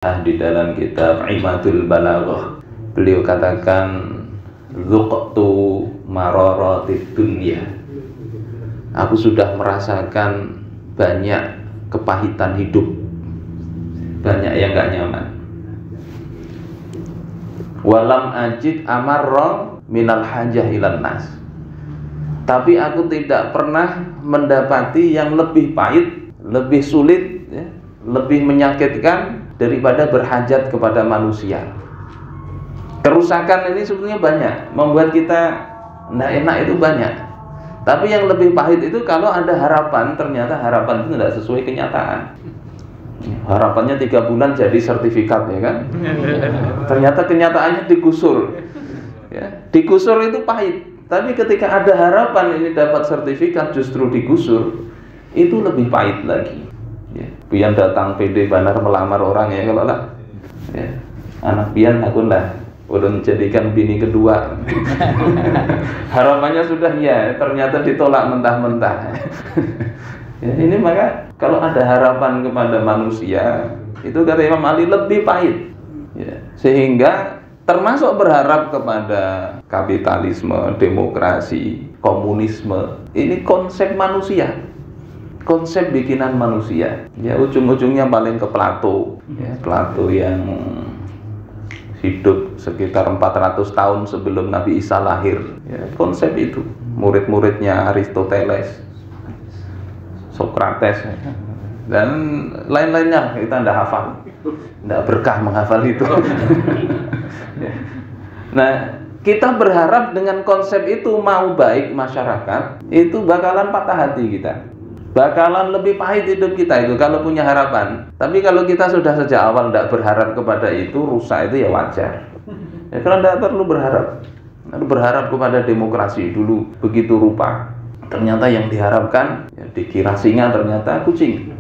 Di dalam kitab Imatul Balaghah, beliau katakan zuqtu mararatid dunya. Aku sudah merasakan banyak kepahitan hidup, banyak yang gak nyaman. Walam ajid amarra minal hajah ilan nas. Tapi aku tidak pernah mendapati yang lebih pahit, lebih sulit, ya, lebih menyakitkan daripada berhajat kepada manusia. Kerusakan ini sebetulnya banyak, membuat kita tidak enak itu banyak. Tapi yang lebih pahit itu kalau ada harapan, ternyata harapan itu tidak sesuai kenyataan. Harapannya 3 bulan jadi sertifikat, ya kan? Ternyata kenyataannya digusur. Ya, digusur itu pahit. Tapi ketika ada harapan ini dapat sertifikat justru digusur, itu lebih pahit lagi. Ya, pian datang PD banar melamar orang, ya kalau lah, ya, anak pian aku lah udah menjadikan bini kedua. Harapannya sudah, ya ternyata ditolak mentah-mentah. Ya, ini maka kalau ada harapan kepada manusia itu kata Imam Ali lebih pahit, ya, sehingga termasuk berharap kepada kapitalisme, demokrasi, komunisme, ini konsep manusia, konsep bikinan manusia. Ya, ujung-ujungnya paling ke Plato, ya, Plato yang hidup sekitar 400 tahun sebelum Nabi Isa lahir. Ya, konsep itu, murid-muridnya Aristoteles, Sokrates, dan lain-lainnya kita tidak hafal, tidak berkah menghafal itu. Nah, kita berharap dengan konsep itu mau baik masyarakat, itu bakalan patah hati kita, bakalan lebih pahit hidup kita itu kalau punya harapan. Tapi kalau kita sudah sejak awal tidak berharap kepada itu, rusak itu ya wajar. Ya, karena tidak perlu berharap. Berharap kepada demokrasi dulu begitu rupa, ternyata yang diharapkan, ya, dikira singa ternyata kucing.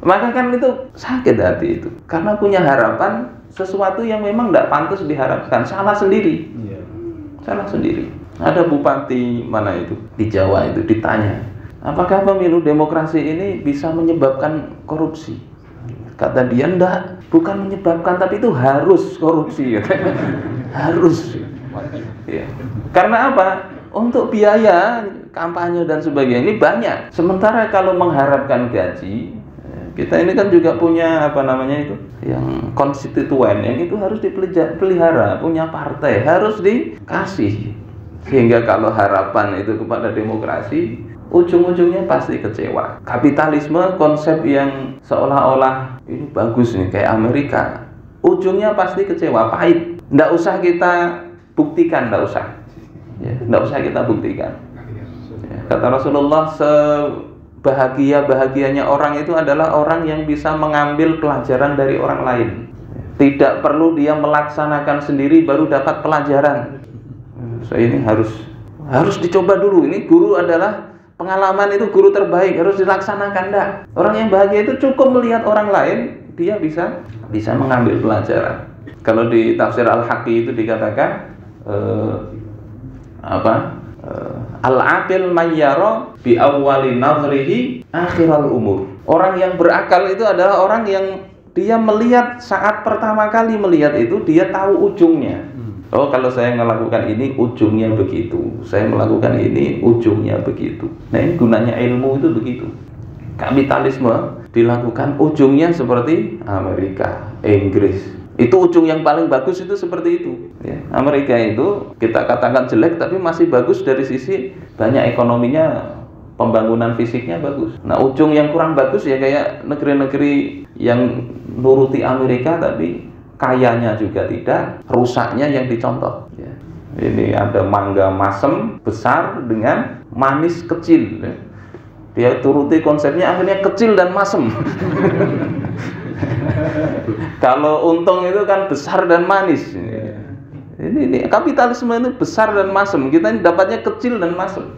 Maka kan itu sakit hati itu, karena punya harapan sesuatu yang memang tidak pantas diharapkan, salah sendiri. Salah sendiri. Ada bupati mana itu di Jawa itu ditanya, apakah pemilu demokrasi ini bisa menyebabkan korupsi? Kata dia, enggak, bukan menyebabkan, tapi itu harus korupsi. Harus. Ya. Karena apa? Untuk biaya kampanye dan sebagainya ini banyak. Sementara kalau mengharapkan gaji, kita ini kan juga punya apa namanya itu, yang konstituen, yang itu harus dipelihara, punya partai harus dikasih. Sehingga kalau harapan itu kepada demokrasi, ujung-ujungnya pasti kecewa. Kapitalisme, konsep yang seolah-olah ini bagus nih kayak Amerika, ujungnya pasti kecewa, pahit. Nggak usah kita buktikan, nggak usah. Ya, nggak usah kita buktikan. Ya, kata Rasulullah, sebahagia-bahagianya orang itu adalah orang yang bisa mengambil pelajaran dari orang lain. Tidak perlu dia melaksanakan sendiri baru dapat pelajaran. So, ini harus dicoba dulu. Ini guru adalah pengalaman, itu guru terbaik, harus dilaksanakan. Enggak. Orang yang bahagia itu cukup melihat orang lain, dia bisa mengambil pelajaran. Kalau di tafsir Al-Haqqi itu dikatakan al-aqil mayyara bi awwali nazrihi akhiral umur. Orang yang berakal itu adalah orang yang dia melihat saat pertama kali melihat itu dia tahu ujungnya. Oh, kalau saya melakukan ini ujungnya begitu, saya melakukan ini ujungnya begitu. Nah, ini gunanya ilmu itu begitu. Kapitalisme dilakukan ujungnya seperti Amerika, Inggris. Itu ujung yang paling bagus itu seperti itu, ya. Amerika itu kita katakan jelek tapi masih bagus dari sisi banyak ekonominya, pembangunan fisiknya bagus. Nah, ujung yang kurang bagus ya kayak negeri-negeri yang nuruti Amerika tapi kayanya juga tidak, rusaknya yang dicontoh, ya. Ini ada mangga masem besar dengan manis kecil, ya. Dia turuti konsepnya akhirnya kecil dan masem. Kalau untung itu kan besar dan manis. Ini kapitalisme itu besar dan masem. Kita ini dapatnya kecil dan masem.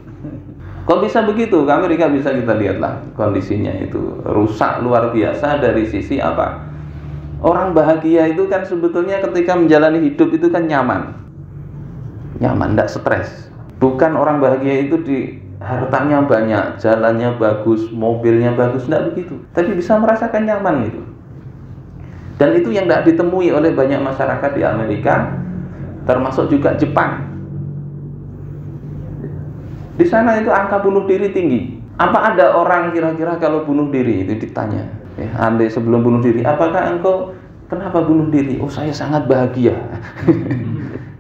Kok bisa begitu? Amerika bisa kita lihatlah kondisinya itu rusak luar biasa dari sisi apa? Orang bahagia itu kan sebetulnya ketika menjalani hidup itu kan nyaman, tidak stres. Bukan orang bahagia itu di hartanya banyak, jalannya bagus, mobilnya bagus, tidak begitu. Tapi bisa merasakan nyaman itu. Dan itu yang tidak ditemui oleh banyak masyarakat di Amerika, termasuk juga Jepang. Di sana itu angka bunuh diri tinggi. Apa ada orang kira-kira kalau bunuh diri itu ditanya, andai sebelum bunuh diri, apakah engkau kenapa bunuh diri? Oh, saya sangat bahagia.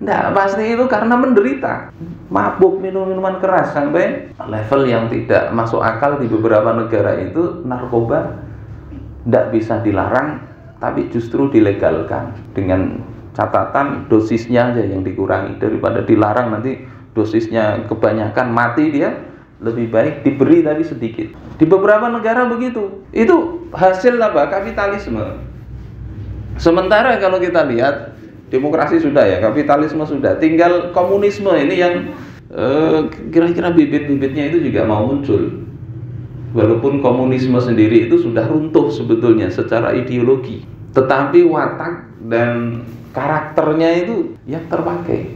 Nah, pasti itu karena menderita, mabuk, minum minuman keras sampai level yang tidak masuk akal. Di beberapa negara itu narkoba tidak bisa dilarang, tapi justru dilegalkan dengan catatan dosisnya aja yang dikurangi. Daripada dilarang nanti dosisnya kebanyakan mati dia, lebih baik diberi tapi sedikit. Di beberapa negara begitu. Itu hasil apa? Kapitalisme. Sementara kalau kita lihat, demokrasi sudah ya, kapitalisme sudah, tinggal komunisme ini yang kira-kira bibit-bibitnya itu juga mau muncul. Walaupun komunisme sendiri itu sudah runtuh sebetulnya secara ideologi, tetapi watak dan karakternya itu yang terpakai.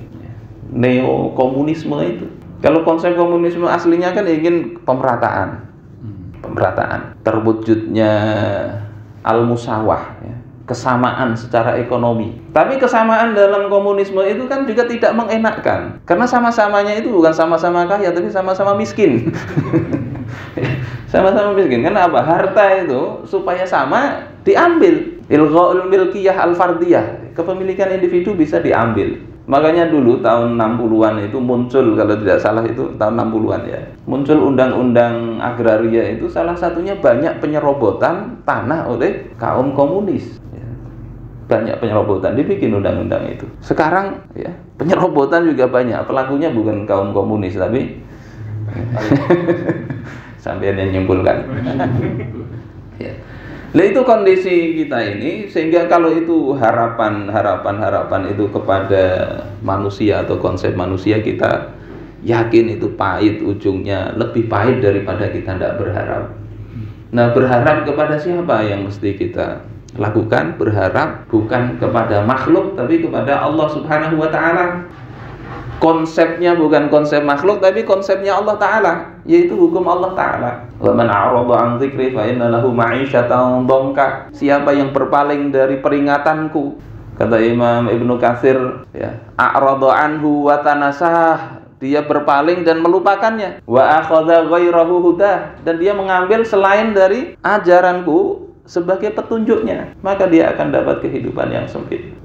Neo-komunisme itu. Kalau konsep komunisme aslinya kan ingin pemerataan, terwujudnya al-musawah, ya, kesamaan secara ekonomi. Tapi kesamaan dalam komunisme itu kan juga tidak mengenakkan, karena sama-samanya itu bukan sama-sama kaya, tapi sama-sama miskin. Sama-sama miskin. Karena apa? Harta itu supaya sama diambil. Ilghaul milkiyah al-fardiyah, kepemilikan individu bisa diambil. Makanya dulu tahun 60-an itu muncul, kalau tidak salah itu tahun 60-an ya, muncul undang-undang agraria itu, salah satunya banyak penyerobotan tanah oleh kaum komunis. Banyak penyerobotan, dibikin undang-undang itu. Sekarang ya, penyerobotan juga banyak, pelakunya bukan kaum komunis tapi sampai yang nyimpulkan. Ya. Nah, itu kondisi kita ini, sehingga kalau itu harapan itu kepada manusia atau konsep manusia, kita yakin itu pahit, ujungnya lebih pahit daripada kita tidak berharap. Nah, berharap kepada siapa yang mesti kita lakukan? Berharap bukan kepada makhluk, tapi kepada Allah Subhanahu wa Ta'ala. Konsepnya bukan konsep makhluk, tapi konsepnya Allah Ta'ala, yaitu hukum Allah Ta'ala. Wa man a'rada 'an dzikri fa inna lahu ma'isyatan dhanka. Siapa yang berpaling dari peringatanku, kata Imam Ibnu Katsir, ya, a'rada anhu wa tanasah, dia berpaling dan melupakannya. Wa akhadha ghairahu hudah, dan dia mengambil selain dari ajaranku sebagai petunjuknya, maka dia akan dapat kehidupan yang sempit.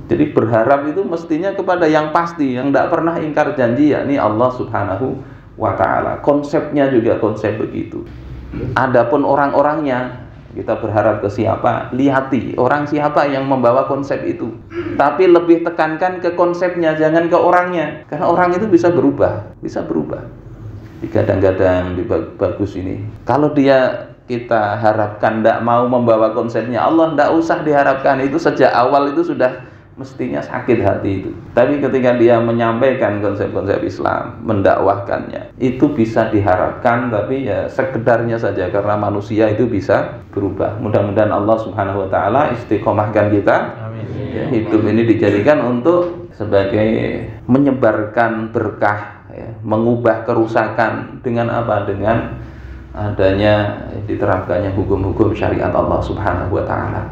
Jadi berharap itu mestinya kepada yang pasti, yang tidak pernah ingkar janji, yakni Allah Subhanahu wa Ta'ala. Konsepnya juga konsep begitu. Adapun orang-orangnya, kita berharap ke siapa? Lihati orang siapa yang membawa konsep itu. Tapi lebih tekankan ke konsepnya, jangan ke orangnya. Karena orang itu bisa berubah, Digadang-gadang, bagus ini. Kalau dia kita harapkan tidak mau membawa konsepnya Allah, tidak usah diharapkan. Itu sejak awal itu sudah mestinya sakit hati itu. Tapi ketika dia menyampaikan konsep-konsep Islam, mendakwahkannya, itu bisa diharapkan, tapi ya sekedarnya saja, karena manusia itu bisa berubah. Mudah-mudahan Allah Subhanahu wa Ta'ala istiqomahkan kita. Amin. Ya, hidup ini dijadikan untuk sebagai menyebarkan berkah, ya, mengubah kerusakan dengan apa? Dengan adanya diterapkannya hukum-hukum syariat Allah Subhanahu wa Ta'ala.